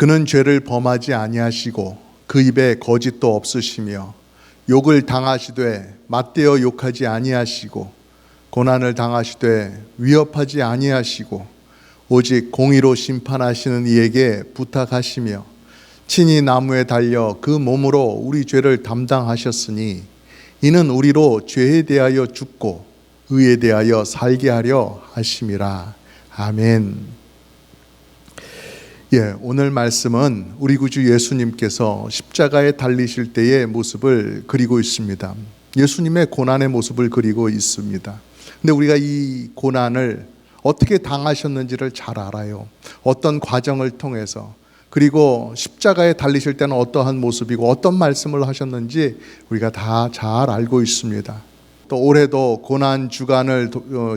그는 죄를 범하지 아니하시고 그 입에 거짓도 없으시며 욕을 당하시되 맞대어 욕하지 아니하시고 고난을 당하시되 위협하지 아니하시고 오직 공의로 심판하시는 이에게 부탁하시며 친히 나무에 달려 그 몸으로 우리 죄를 담당하셨으니 이는 우리로 죄에 대하여 죽고 의에 대하여 살게 하려 하심이라. 아멘. 오늘 말씀은 우리 구주 예수님께서 십자가에 달리실 때의 모습을 그리고 있습니다. 예수님의 고난의 모습을 그리고 있습니다. 근데 우리가 이 고난을 어떻게 당하셨는지를 잘 알아요. 어떤 과정을 통해서, 그리고 십자가에 달리실 때는 어떠한 모습이고 어떤 말씀을 하셨는지 우리가 다 잘 알고 있습니다. 또 올해도 고난 주간을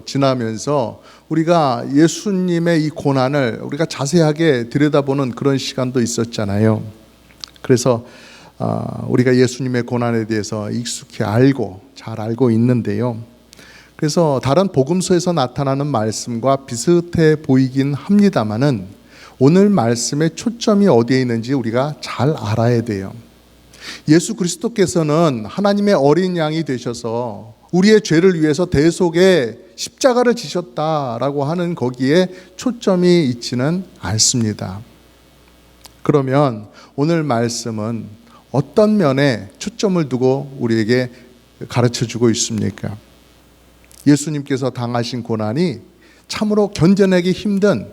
지나면서 우리가 예수님의 이 고난을 우리가 자세하게 들여다보는 그런 시간도 있었잖아요. 그래서 우리가 예수님의 고난에 대해서 익숙히 알고 잘 알고 있는데요. 그래서 다른 복음서에서 나타나는 말씀과 비슷해 보이긴 합니다만은 오늘 말씀의 초점이 어디에 있는지 우리가 잘 알아야 돼요. 예수 그리스도께서는 하나님의 어린 양이 되셔서 우리의 죄를 위해서 대속의 십자가를 지셨다라고 하는 거기에 초점이 있지는 않습니다. 그러면 오늘 말씀은 어떤 면에 초점을 두고 우리에게 가르쳐주고 있습니까? 예수님께서 당하신 고난이 참으로 견뎌내기 힘든,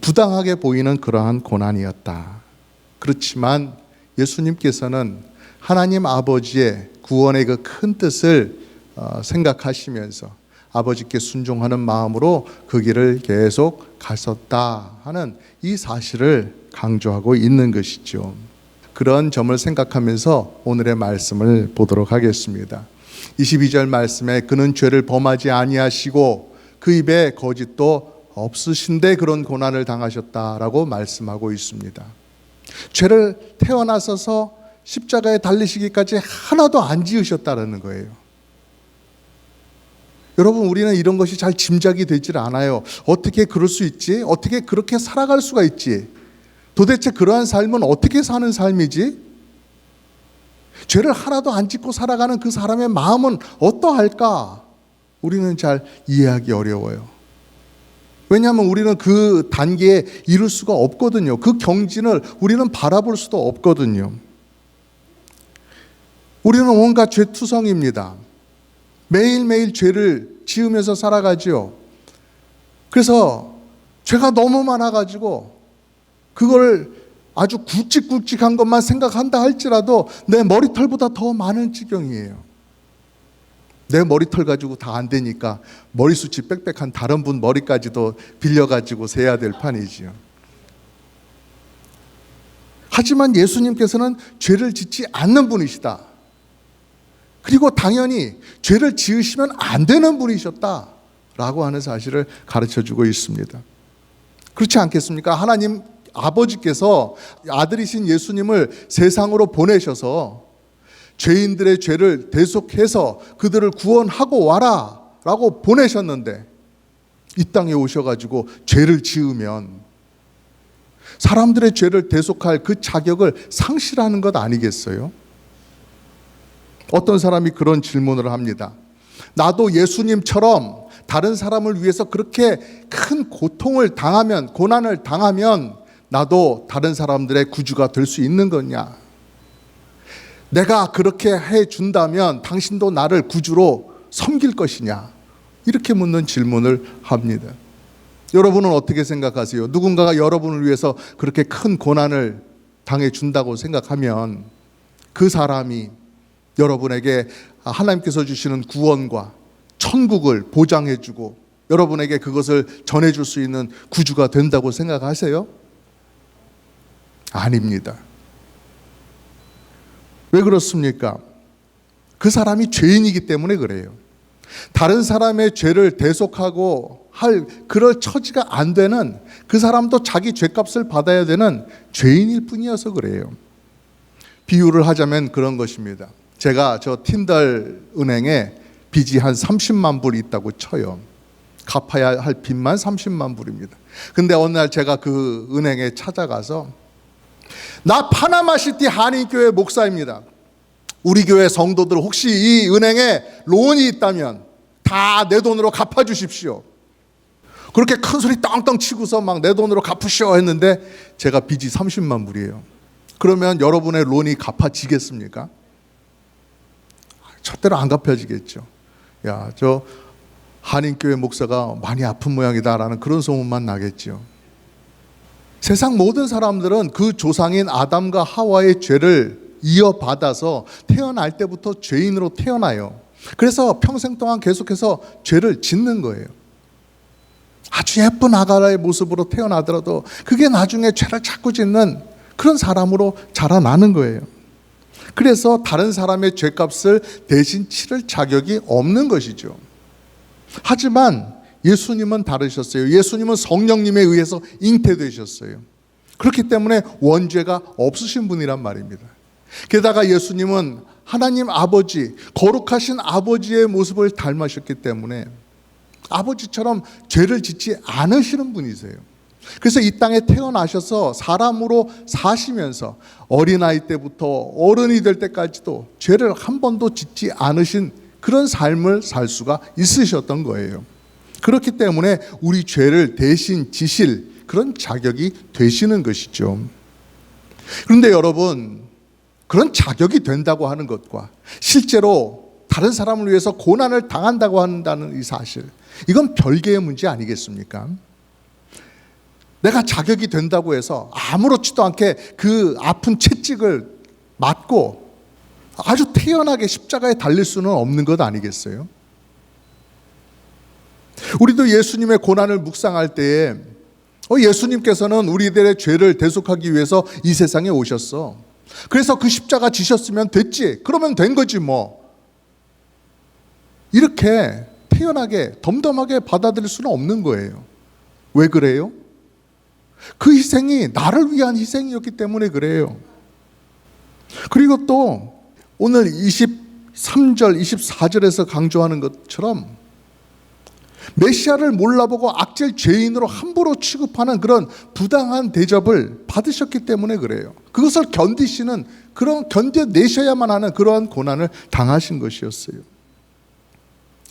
부당하게 보이는 그러한 고난이었다. 그렇지만 예수님께서는 하나님 아버지의 구원의 그 큰 뜻을 생각하시면서 아버지께 순종하는 마음으로 그 길을 계속 가셨다 하는 이 사실을 강조하고 있는 것이죠. 그런 점을 생각하면서 오늘의 말씀을 보도록 하겠습니다. 22절 말씀에 그는 죄를 범하지 아니하시고 그 입에 거짓도 없으신데 그런 고난을 당하셨다라고 말씀하고 있습니다. 죄를 태어나셔서 십자가에 달리시기까지 하나도 안 지으셨다는 거예요. 여러분, 우리는 이런 것이 잘 짐작이 되질 않아요. 어떻게 그럴 수 있지? 어떻게 그렇게 살아갈 수가 있지? 도대체 그러한 삶은 어떻게 사는 삶이지? 죄를 하나도 안 짓고 살아가는 그 사람의 마음은 어떠할까? 우리는 잘 이해하기 어려워요. 왜냐하면 우리는 그 단계에 이룰 수가 없거든요. 그 경진을 우리는 바라볼 수도 없거든요. 우리는 온갖 죄투성입니다. 매일매일 죄를 지으면서 살아가지요. 그래서 죄가 너무 많아가지고 그걸 아주 굵직굵직한 것만 생각한다 할지라도 내 머리털보다 더 많은 지경이에요. 내 머리털 가지고 다 안 되니까 머리숱이 빽빽한 다른 분 머리까지도 빌려가지고 세야 될 판이지요. 하지만 예수님께서는 죄를 짓지 않는 분이시다. 그리고 당연히 죄를 지으시면 안 되는 분이셨다라고 하는 사실을 가르쳐주고 있습니다. 그렇지 않겠습니까? 하나님 아버지께서 아들이신 예수님을 세상으로 보내셔서 죄인들의 죄를 대속해서 그들을 구원하고 와라 라고 보내셨는데 이 땅에 오셔가지고 죄를 지으면 사람들의 죄를 대속할 그 자격을 상실하는 것 아니겠어요? 어떤 사람이 그런 질문을 합니다. 나도 예수님처럼 다른 사람을 위해서 그렇게 큰 고통을 당하면, 고난을 당하면 나도 다른 사람들의 구주가 될 수 있는 거냐? 내가 그렇게 해준다면 당신도 나를 구주로 섬길 것이냐? 이렇게 묻는 질문을 합니다. 여러분은 어떻게 생각하세요? 누군가가 여러분을 위해서 그렇게 큰 고난을 당해준다고 생각하면 그 사람이 여러분에게 하나님께서 주시는 구원과 천국을 보장해주고 여러분에게 그것을 전해줄 수 있는 구주가 된다고 생각하세요? 아닙니다. 왜 그렇습니까? 그 사람이 죄인이기 때문에 그래요. 다른 사람의 죄를 대속하고 할 그럴 처지가 안 되는, 그 사람도 자기 죄값을 받아야 되는 죄인일 뿐이어서 그래요. 비유를 하자면 그런 것입니다. 제가 저 틴덜 은행에 빚이 한 30만 불 있다고 쳐요. 갚아야 할 빚만 30만 불입니다. 근데 어느 날 제가 그 은행에 찾아가서 나 파나마시티 한인교회 목사입니다. 우리 교회 성도들 혹시 이 은행에 론이 있다면 다 내 돈으로 갚아주십시오. 그렇게 큰 소리 떵떵 치고서 막 내 돈으로 갚으시오 했는데 제가 빚이 30만 불이에요. 그러면 여러분의 론이 갚아지겠습니까? 절대로 안 갚아지겠죠. 야, 저 한인교회 목사가 많이 아픈 모양이다라는 그런 소문만 나겠죠. 세상 모든 사람들은 그 조상인 아담과 하와의 죄를 이어받아서 태어날 때부터 죄인으로 태어나요. 그래서 평생 동안 계속해서 죄를 짓는 거예요. 아주 예쁜 아가의 모습으로 태어나더라도 그게 나중에 죄를 자꾸 짓는 그런 사람으로 자라나는 거예요. 그래서 다른 사람의 죄값을 대신 치를 자격이 없는 것이죠. 하지만 예수님은 다르셨어요. 예수님은 성령님에 의해서 잉태되셨어요. 그렇기 때문에 원죄가 없으신 분이란 말입니다. 게다가 예수님은 하나님 아버지, 거룩하신 아버지의 모습을 닮으셨기 때문에 아버지처럼 죄를 짓지 않으시는 분이세요. 그래서 이 땅에 태어나셔서 사람으로 사시면서 어린아이 때부터 어른이 될 때까지도 죄를 한 번도 짓지 않으신 그런 삶을 살 수가 있으셨던 거예요. 그렇기 때문에 우리 죄를 대신 지실 그런 자격이 되시는 것이죠. 그런데 여러분, 그런 자격이 된다고 하는 것과 실제로 다른 사람을 위해서 고난을 당한다고 한다는 이 사실, 이건 별개의 문제 아니겠습니까? 내가 자격이 된다고 해서 아무렇지도 않게 그 아픈 채찍을 맞고 아주 태연하게 십자가에 달릴 수는 없는 것 아니겠어요? 우리도 예수님의 고난을 묵상할 때에 예수님께서는 우리들의 죄를 대속하기 위해서 이 세상에 오셨어. 그래서 그 십자가 지셨으면 됐지. 그러면 된 거지 뭐. 이렇게 태연하게 덤덤하게 받아들일 수는 없는 거예요. 왜 그래요? 그 희생이 나를 위한 희생이었기 때문에 그래요. 그리고 또 오늘 23절, 24절에서 강조하는 것처럼 메시아를 몰라보고 악질 죄인으로 함부로 취급하는 그런 부당한 대접을 받으셨기 때문에 그래요. 그것을 견디시는, 그런 견뎌내셔야만 하는 그러한 고난을 당하신 것이었어요.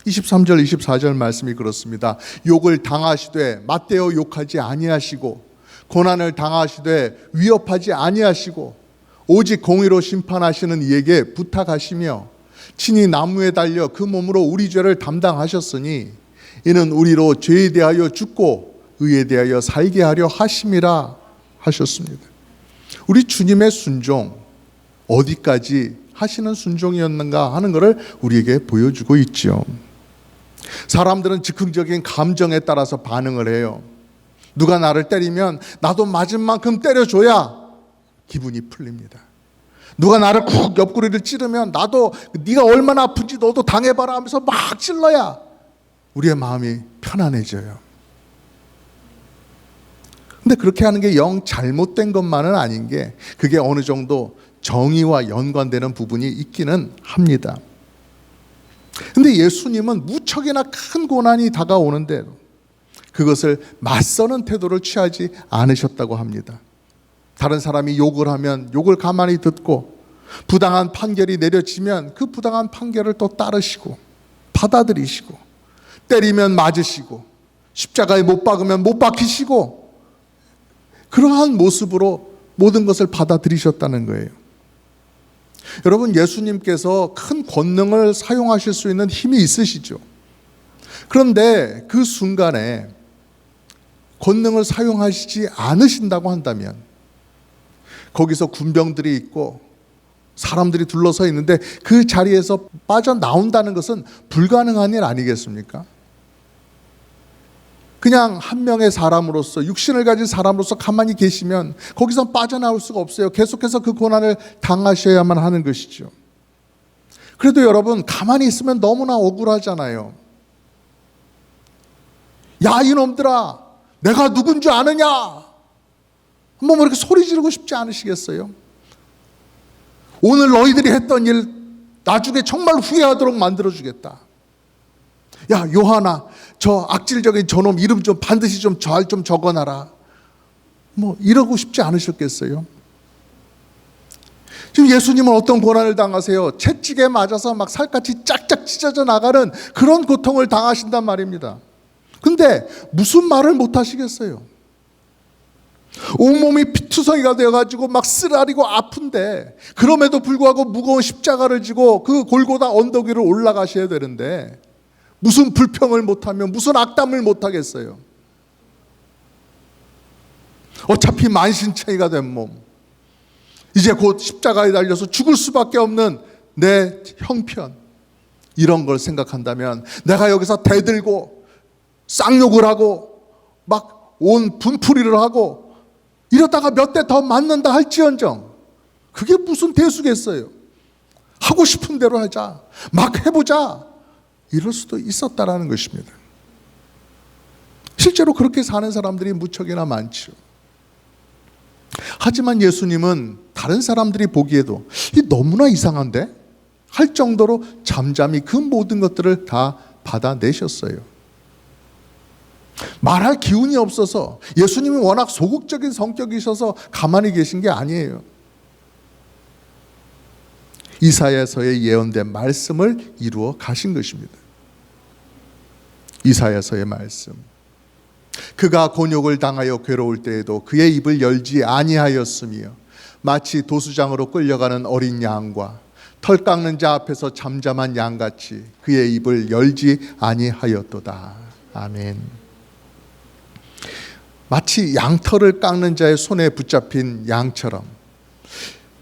23절, 24절 말씀이 그렇습니다. 욕을 당하시되 맞대어 욕하지 아니하시고 고난을 당하시되 위협하지 아니하시고 오직 공의로 심판하시는 이에게 부탁하시며 친히 나무에 달려 그 몸으로 우리 죄를 담당하셨으니 이는 우리로 죄에 대하여 죽고 의에 대하여 살게 하려 하심이라 하셨습니다. 우리 주님의 순종, 어디까지 하시는 순종이었는가 하는 것을 우리에게 보여주고 있죠. 사람들은 즉흥적인 감정에 따라서 반응을 해요. 누가 나를 때리면 나도 맞은 만큼 때려줘야 기분이 풀립니다. 누가 나를 쿡 옆구리를 찌르면 나도 네가 얼마나 아픈지 너도 당해봐라 하면서 막 찔러야 우리의 마음이 편안해져요. 근데 그렇게 하는 게 영 잘못된 것만은 아닌 게 그게 어느 정도 정의와 연관되는 부분이 있기는 합니다. 근데 예수님은 무척이나 큰 고난이 다가오는데 그것을 맞서는 태도를 취하지 않으셨다고 합니다. 다른 사람이 욕을 하면 욕을 가만히 듣고 부당한 판결이 내려지면 그 부당한 판결을 또 따르시고 받아들이시고 때리면 맞으시고 십자가에 못 박으면 못 박히시고 그러한 모습으로 모든 것을 받아들이셨다는 거예요. 여러분, 예수님께서 큰 권능을 사용하실 수 있는 힘이 있으시죠. 그런데 그 순간에 권능을 사용하시지 않으신다고 한다면 거기서 군병들이 있고 사람들이 둘러서 있는데 그 자리에서 빠져나온다는 것은 불가능한 일 아니겠습니까? 그냥 한 명의 사람으로서, 육신을 가진 사람으로서 가만히 계시면 거기서 빠져나올 수가 없어요. 계속해서 그 고난을 당하셔야만 하는 것이죠. 그래도 여러분, 가만히 있으면 너무나 억울하잖아요. 야, 이놈들아, 내가 누군 줄 아느냐? 한번 이렇게 소리 지르고 싶지 않으시겠어요? 오늘 너희들이 했던 일 나중에 정말 후회하도록 만들어주겠다. 야, 요한아, 저 악질적인 저놈 이름 좀 반드시 좀 잘 좀 적어놔라. 뭐 이러고 싶지 않으셨겠어요? 지금 예수님은 어떤 고난을 당하세요? 채찍에 맞아서 막 살갗이 짝짝 찢어져 나가는 그런 고통을 당하신단 말입니다. 근데 무슨 말을 못 하시겠어요? 온몸이 피투성이가 되어가지고 막 쓰라리고 아픈데, 그럼에도 불구하고 무거운 십자가를 지고 그 골고다 언덕 위를 올라가셔야 되는데 무슨 불평을 못하며 무슨 악담을 못하겠어요? 어차피 만신창이가 된 몸, 이제 곧 십자가에 달려서 죽을 수밖에 없는 내 형편, 이런 걸 생각한다면 내가 여기서 대들고 쌍욕을 하고 막 온 분풀이를 하고 이러다가 몇 대 더 맞는다 할지언정 그게 무슨 대수겠어요? 하고 싶은 대로 하자, 막 해보자, 이럴 수도 있었다라는 것입니다. 실제로 그렇게 사는 사람들이 무척이나 많죠. 하지만 예수님은 다른 사람들이 보기에도 너무나 이상한데 할 정도로 잠잠히 그 모든 것들을 다 받아내셨어요. 말할 기운이 없어서, 예수님이 워낙 소극적인 성격이셔서 가만히 계신 게 아니에요. 이사야서에 예언된 말씀을 이루어 가신 것입니다. 이사야서의 말씀, 그가 곤욕을 당하여 괴로울 때에도 그의 입을 열지 아니하였으며 마치 도수장으로 끌려가는 어린 양과 털 깎는 자 앞에서 잠잠한 양같이 그의 입을 열지 아니하였도다. 아멘. 마치 양털을 깎는 자의 손에 붙잡힌 양처럼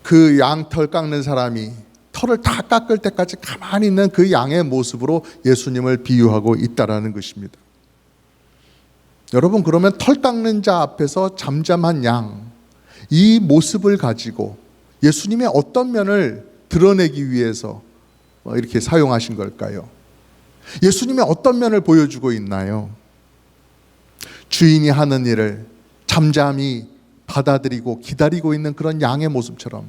그 양털 깎는 사람이 털을 다 깎을 때까지 가만히 있는 그 양의 모습으로 예수님을 비유하고 있다라는 것입니다. 여러분, 그러면 털 깎는 자 앞에서 잠잠한 양, 이 모습을 가지고 예수님의 어떤 면을 드러내기 위해서 이렇게 사용하신 걸까요? 예수님의 어떤 면을 보여주고 있나요? 주인이 하는 일을 잠잠히 받아들이고 기다리고 있는 그런 양의 모습처럼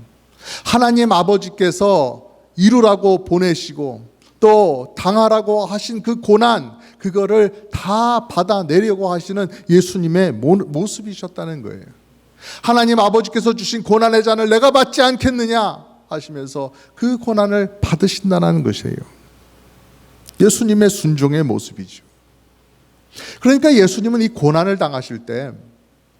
하나님 아버지께서 이루라고 보내시고 또 당하라고 하신 그 고난, 그거를 다 받아내려고 하시는 예수님의 모습이셨다는 거예요. 하나님 아버지께서 주신 고난의 잔을 내가 받지 않겠느냐 하시면서 그 고난을 받으신다는 것이에요. 예수님의 순종의 모습이죠. 그러니까 예수님은 이 고난을 당하실 때,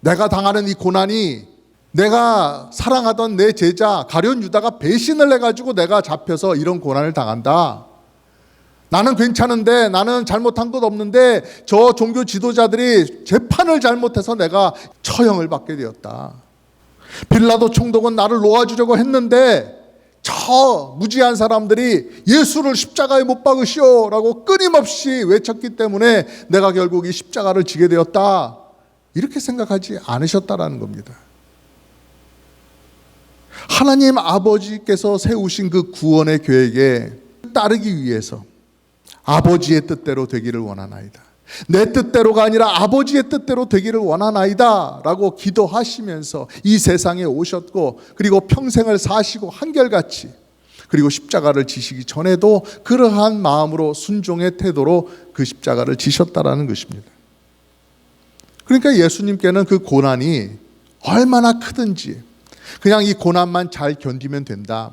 내가 당하는 이 고난이 내가 사랑하던 내 제자 가룟 유다가 배신을 해가지고 내가 잡혀서 이런 고난을 당한다, 나는 괜찮은데, 나는 잘못한 것 없는데 저 종교 지도자들이 재판을 잘못해서 내가 처형을 받게 되었다, 빌라도 총독은 나를 놓아주려고 했는데 저 무지한 사람들이 예수를 십자가에 못 박으시오 라고 끊임없이 외쳤기 때문에 내가 결국 이 십자가를 지게 되었다, 이렇게 생각하지 않으셨다라는 겁니다. 하나님 아버지께서 세우신 그 구원의 계획에 따르기 위해서 아버지의 뜻대로 되기를 원하나이다, 내 뜻대로가 아니라 아버지의 뜻대로 되기를 원하나이다 라고 기도하시면서 이 세상에 오셨고, 그리고 평생을 사시고 한결같이, 그리고 십자가를 지시기 전에도 그러한 마음으로 순종의 태도로 그 십자가를 지셨다라는 것입니다. 그러니까 예수님께는 그 고난이 얼마나 크든지 그냥 이 고난만 잘 견디면 된다,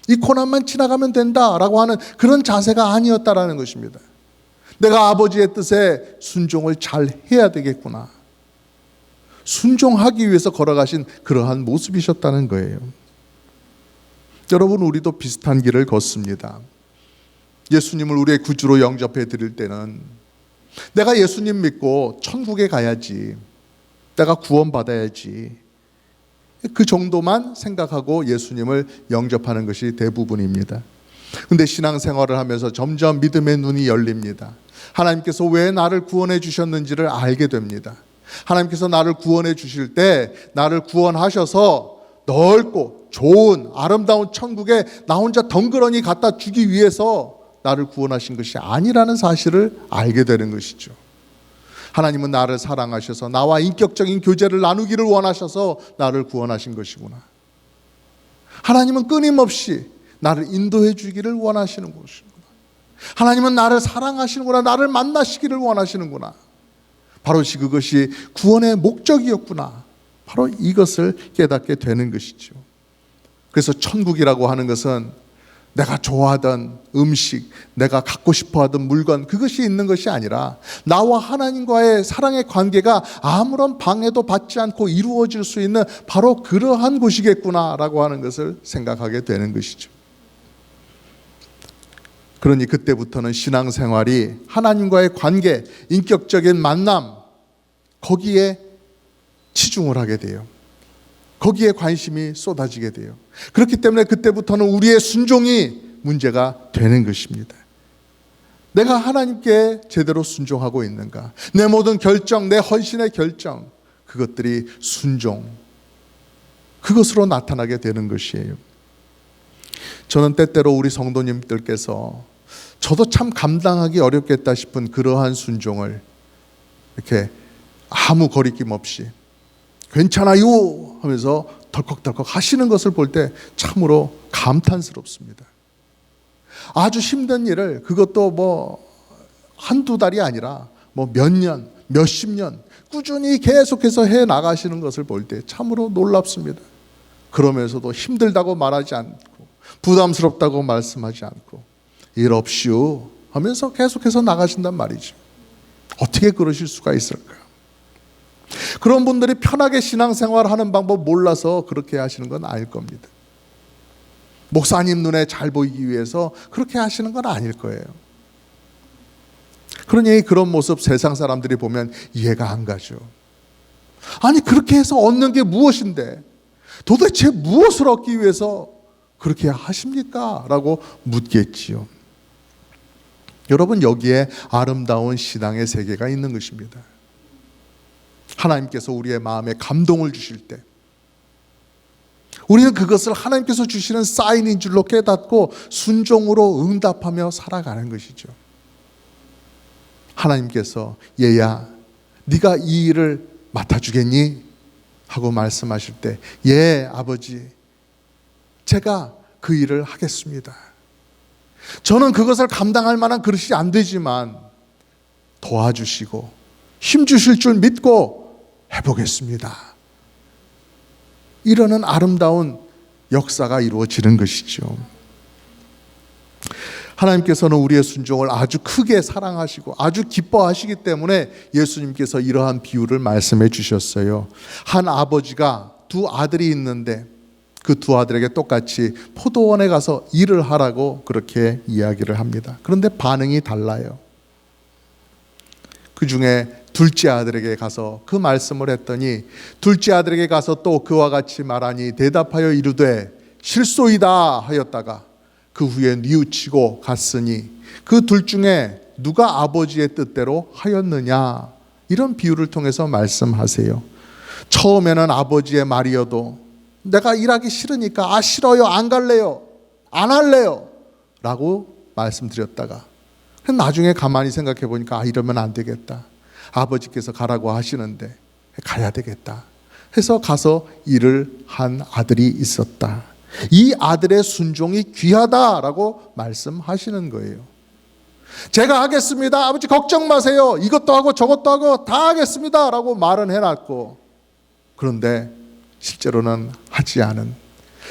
이 고난만 지나가면 된다라고 하는 그런 자세가 아니었다라는 것입니다. 내가 아버지의 뜻에 순종을 잘 해야 되겠구나, 순종하기 위해서 걸어가신 그러한 모습이셨다는 거예요. 여러분, 우리도 비슷한 길을 걷습니다. 예수님을 우리의 구주로 영접해 드릴 때는 내가 예수님 믿고 천국에 가야지, 내가 구원받아야지, 그 정도만 생각하고 예수님을 영접하는 것이 대부분입니다. 근데 신앙생활을 하면서 점점 믿음의 눈이 열립니다. 하나님께서 왜 나를 구원해 주셨는지를 알게 됩니다. 하나님께서 나를 구원해 주실 때 나를 구원하셔서 넓고 좋은 아름다운 천국에 나 혼자 덩그러니 갖다 주기 위해서 나를 구원하신 것이 아니라는 사실을 알게 되는 것이죠. 하나님은 나를 사랑하셔서 나와 인격적인 교제를 나누기를 원하셔서 나를 구원하신 것이구나. 하나님은 끊임없이 나를 인도해 주기를 원하시는 것이구나. 하나님은 나를 사랑하시는구나, 나를 만나시기를 원하시는구나. 바로 그것이 구원의 목적이었구나. 바로 이것을 깨닫게 되는 것이죠. 그래서 천국이라고 하는 것은 내가 좋아하던 음식, 내가 갖고 싶어 하던 물건, 그것이 있는 것이 아니라 나와 하나님과의 사랑의 관계가 아무런 방해도 받지 않고 이루어질 수 있는 바로 그러한 곳이겠구나라고 하는 것을 생각하게 되는 것이죠. 그러니 그때부터는 신앙생활이 하나님과의 관계, 인격적인 만남, 거기에 치중을 하게 돼요. 거기에 관심이 쏟아지게 돼요. 그렇기 때문에 그때부터는 우리의 순종이 문제가 되는 것입니다. 내가 하나님께 제대로 순종하고 있는가? 내 모든 결정, 내 헌신의 결정, 그것들이 순종, 그것으로 나타나게 되는 것이에요. 저는 때때로 우리 성도님들께서 저도 참 감당하기 어렵겠다 싶은 그러한 순종을 이렇게 아무 거리낌 없이 괜찮아요 하면서 덜컥덜컥 하시는 것을 볼 때 참으로 감탄스럽습니다. 아주 힘든 일을, 그것도 뭐 한두 달이 아니라 뭐 몇 년, 몇십 년 꾸준히 계속해서 해 나가시는 것을 볼 때 참으로 놀랍습니다. 그러면서도 힘들다고 말하지 않고 부담스럽다고 말씀하지 않고 일 없이요 하면서 계속해서 나가신단 말이죠. 어떻게 그러실 수가 있을까요? 그런 분들이 편하게 신앙생활 하는 방법 몰라서 그렇게 하시는 건 아닐 겁니다. 목사님 눈에 잘 보이기 위해서 그렇게 하시는 건 아닐 거예요. 그러니 그런 모습 세상 사람들이 보면 이해가 안 가죠. 아니 그렇게 해서 얻는 게 무엇인데 도대체 무엇을 얻기 위해서 그렇게 하십니까? 라고 묻겠지요. 여러분, 여기에 아름다운 신앙의 세계가 있는 것입니다. 하나님께서 우리의 마음에 감동을 주실 때 우리는 그것을 하나님께서 주시는 사인인 줄로 깨닫고 순종으로 응답하며 살아가는 것이죠. 하나님께서 얘야 네가 이 일을 맡아주겠니? 하고 말씀하실 때 예 아버지 제가 그 일을 하겠습니다. 저는 그것을 감당할 만한 그릇이 안 되지만 도와주시고 힘 주실 줄 믿고 해보겠습니다. 이러는 아름다운 역사가 이루어지는 것이죠. 하나님께서는 우리의 순종을 아주 크게 사랑하시고 아주 기뻐하시기 때문에 예수님께서 이러한 비유를 말씀해 주셨어요. 한 아버지가 두 아들이 있는데 그 두 아들에게 똑같이 포도원에 가서 일을 하라고 그렇게 이야기를 합니다. 그런데 반응이 달라요. 그 중에 둘째 아들에게 가서 그 말씀을 했더니 둘째 아들에게 가서 또 그와 같이 말하니 대답하여 이르되 실소이다 하였다가 그 후에 뉘우치고 갔으니 그 둘 중에 누가 아버지의 뜻대로 하였느냐, 이런 비유를 통해서 말씀하세요. 처음에는 아버지의 말이어도 내가 일하기 싫으니까 싫어요, 안 갈래요, 안 할래요 라고 말씀드렸다가 나중에 가만히 생각해 보니까 이러면 안 되겠다, 아버지께서 가라고 하시는데 가야 되겠다 해서 가서 일을 한 아들이 있었다. 이 아들의 순종이 귀하다라고 말씀하시는 거예요. 제가 하겠습니다, 아버지 걱정 마세요, 이것도 하고 저것도 하고 다 하겠습니다 라고 말은 해놨고, 그런데 실제로는 하지 않은,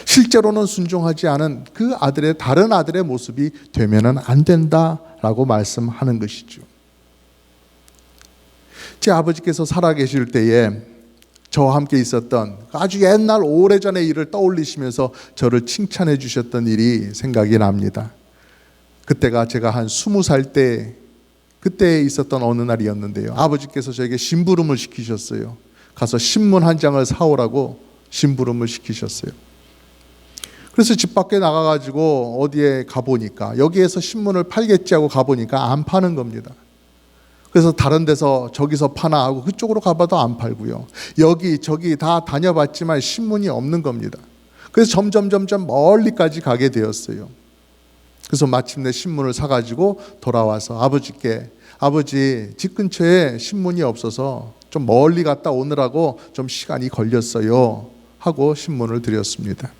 실제로는 순종하지 않은 그 아들의, 다른 아들의 모습이 되면은 안 된다라고 말씀하는 것이죠. 제 아버지께서 살아계실 때에 저와 함께 있었던 아주 옛날 오래전의 일을 떠올리시면서 저를 칭찬해 주셨던 일이 생각이 납니다. 그때가 제가 한 20살 때, 그때 있었던 어느 날이었는데요. 아버지께서 저에게 심부름을 시키셨어요. 가서 신문 한 장을 사오라고 심부름을 시키셨어요. 그래서 집 밖에 나가가지고 어디에 가보니까 여기에서 신문을 팔겠지 하고 가보니까 안 파는 겁니다. 그래서 다른 데서 저기서 파나 하고 그쪽으로 가봐도 안 팔고요. 여기 저기 다 다녀봤지만 신문이 없는 겁니다. 그래서 점점 멀리까지 가게 되었어요. 그래서 마침내 신문을 사가지고 돌아와서 아버지께, 아버지 집 근처에 신문이 없어서 좀 멀리 갔다 오느라고 좀 시간이 걸렸어요 하고 신문을 드렸습니다.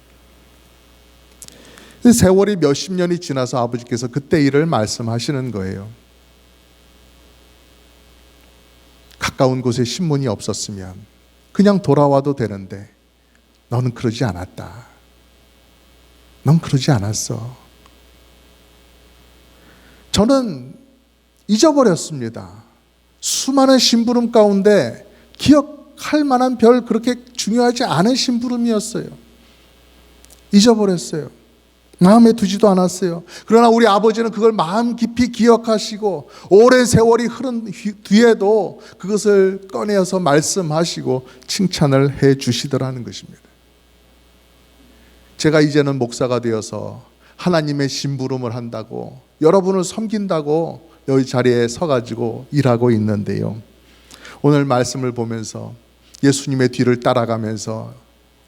세월이 몇십 년이 지나서 아버지께서 그때 일을 말씀하시는 거예요. 가까운 곳에 신문이 없었으면 그냥 돌아와도 되는데 너는 그러지 않았다. 넌 그러지 않았어. 저는 잊어버렸습니다. 수많은 심부름 가운데 기억할 만한 별 그렇게 중요하지 않은 심부름이었어요. 잊어버렸어요. 마음에 두지도 않았어요. 그러나 우리 아버지는 그걸 마음 깊이 기억하시고 오랜 세월이 흐른 뒤에도 그것을 꺼내어서 말씀하시고 칭찬을 해 주시더라는 것입니다. 제가 이제는 목사가 되어서 하나님의 심부름을 한다고, 여러분을 섬긴다고 여기 자리에 서가지고 일하고 있는데요, 오늘 말씀을 보면서 예수님의 뒤를 따라가면서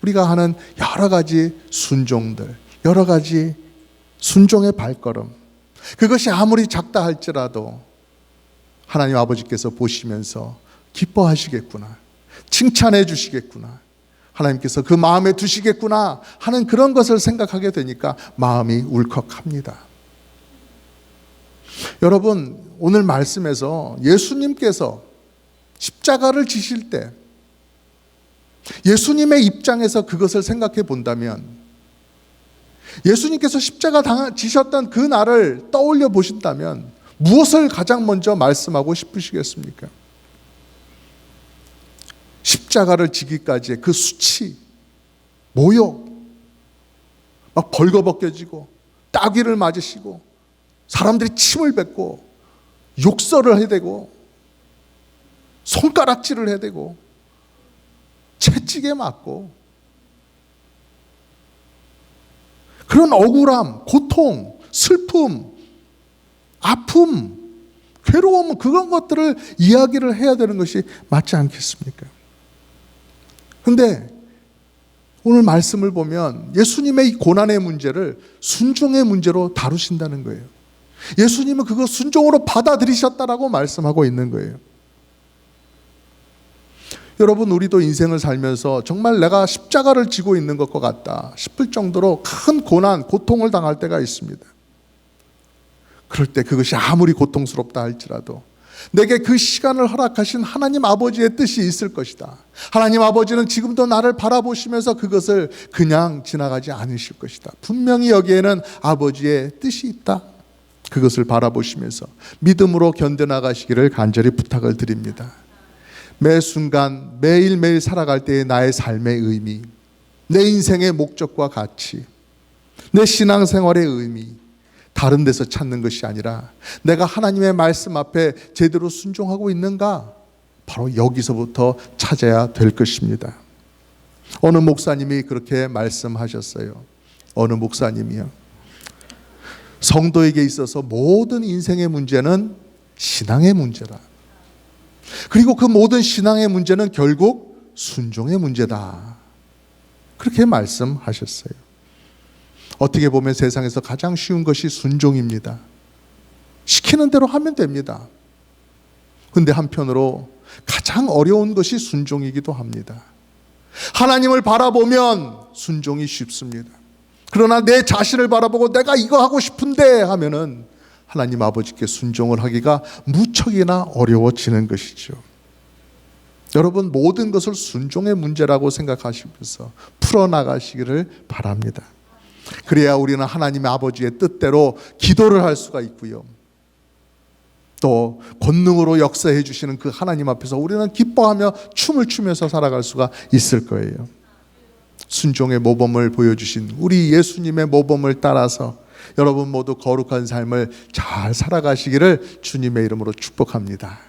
우리가 하는 여러 가지 순종들, 여러 가지 순종의 발걸음, 그것이 아무리 작다 할지라도 하나님 아버지께서 보시면서 기뻐하시겠구나, 칭찬해 주시겠구나, 하나님께서 그 마음에 두시겠구나 하는 그런 것을 생각하게 되니까 마음이 울컥합니다. 여러분, 오늘 말씀에서 예수님께서 십자가를 지실 때 예수님의 입장에서 그것을 생각해 본다면, 예수님께서 십자가 지셨던 그 날을 떠올려 보신다면 무엇을 가장 먼저 말씀하고 싶으시겠습니까? 십자가를 지기까지의 그 수치, 모욕, 막 벌거벗겨지고 따귀를 맞으시고 사람들이 침을 뱉고 욕설을 해대고 손가락질을 해대고 채찍에 맞고, 그런 억울함, 고통, 슬픔, 아픔, 괴로움, 그런 것들을 이야기를 해야 되는 것이 맞지 않겠습니까? 그런데 오늘 말씀을 보면 예수님의 이 고난의 문제를 순종의 문제로 다루신다는 거예요. 예수님은 그거 순종으로 받아들이셨다라고 말씀하고 있는 거예요. 여러분, 우리도 인생을 살면서 정말 내가 십자가를 지고 있는 것과 같다 싶을 정도로 큰 고난, 고통을 당할 때가 있습니다. 그럴 때 그것이 아무리 고통스럽다 할지라도 내게 그 시간을 허락하신 하나님 아버지의 뜻이 있을 것이다. 하나님 아버지는 지금도 나를 바라보시면서 그것을 그냥 지나가지 않으실 것이다. 분명히 여기에는 아버지의 뜻이 있다. 그것을 바라보시면서 믿음으로 견뎌나가시기를 간절히 부탁을 드립니다. 매 순간 매일매일 살아갈 때의 나의 삶의 의미, 내 인생의 목적과 가치, 내 신앙생활의 의미, 다른 데서 찾는 것이 아니라 내가 하나님의 말씀 앞에 제대로 순종하고 있는가, 바로 여기서부터 찾아야 될 것입니다. 어느 목사님이 그렇게 말씀하셨어요. 어느 목사님이요, 성도에게 있어서 모든 인생의 문제는 신앙의 문제다. 그리고 그 모든 신앙의 문제는 결국 순종의 문제다. 그렇게 말씀하셨어요. 어떻게 보면 세상에서 가장 쉬운 것이 순종입니다. 시키는 대로 하면 됩니다. 그런데 한편으로 가장 어려운 것이 순종이기도 합니다. 하나님을 바라보면 순종이 쉽습니다. 그러나 내 자신을 바라보고 내가 이거 하고 싶은데 하면은 하나님 아버지께 순종을 하기가 무척이나 어려워지는 것이죠. 여러분, 모든 것을 순종의 문제라고 생각하시면서 풀어나가시기를 바랍니다. 그래야 우리는 하나님 아버지의 뜻대로 기도를 할 수가 있고요, 또 권능으로 역사해 주시는 그 하나님 앞에서 우리는 기뻐하며 춤을 추면서 살아갈 수가 있을 거예요. 순종의 모범을 보여주신 우리 예수님의 모범을 따라서 여러분 모두 거룩한 삶을 잘 살아가시기를 주님의 이름으로 축복합니다.